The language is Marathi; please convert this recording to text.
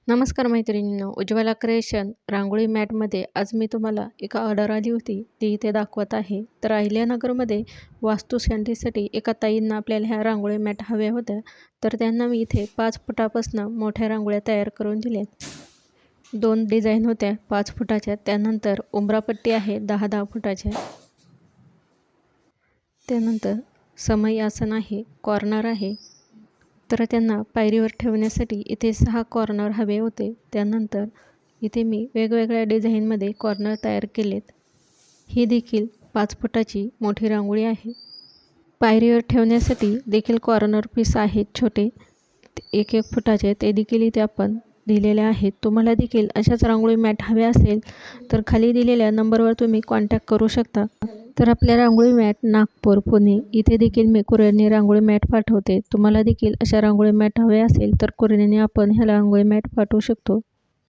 नमस्कार मैत्रिणींनो, उज्ज्वला क्रिएशन रांगोळी मॅटमध्ये आज मी तुम्हाला एका ऑर्डर आली होती ती इथे दाखवत आहे. तर अहिल्यानगरमध्ये वास्तुशांतीसाठी एका ताईंना आपल्याला ह्या रांगोळी मॅट हव्या होत्या. तर त्यांना मी इथे 5 फुटापासून मोठ्या रांगोळ्या तयार करून दिल्यात. 2 डिझाईन होत्या 5 फुटाच्या. त्यानंतर उंबरापट्टी आहे 10-10 फुटाच्या. त्यानंतर समई आसन आहे, कॉर्नर आहे. तर त्यांना पायरीवर ठेवण्यासाठी इथे 6 कॉर्नर हवे होते. त्यानंतर इथे मी वेगवेगळ्या डिझाईनमध्ये कॉर्नर तयार केलेत. ही देखील 5 फुटाची मोठी रांगोळी आहे. पायरीवर ठेवण्यासाठी देखील कॉर्नर पीस आहेत छोटे 1-1 फुटाचे, ते देखील इथे आपण दिलेले आहेत. तुम्हाला देखील अशाच रांगोळी मॅट हव्या असेल तर खाली दिलेल्या नंबरवर तुम्ही कॉन्टॅक्ट करू शकता. तर आपल्या रांगोळी मॅट नागपूर, पुणे इथे देखील मी कुरिअरने रांगोळी मॅट पाठवते. तुम्हाला देखील अशा रांगोळी मॅट हव्या असेल तर कुरिअरने आपण ह्या रांगोळी मॅट पाठवू शकतो.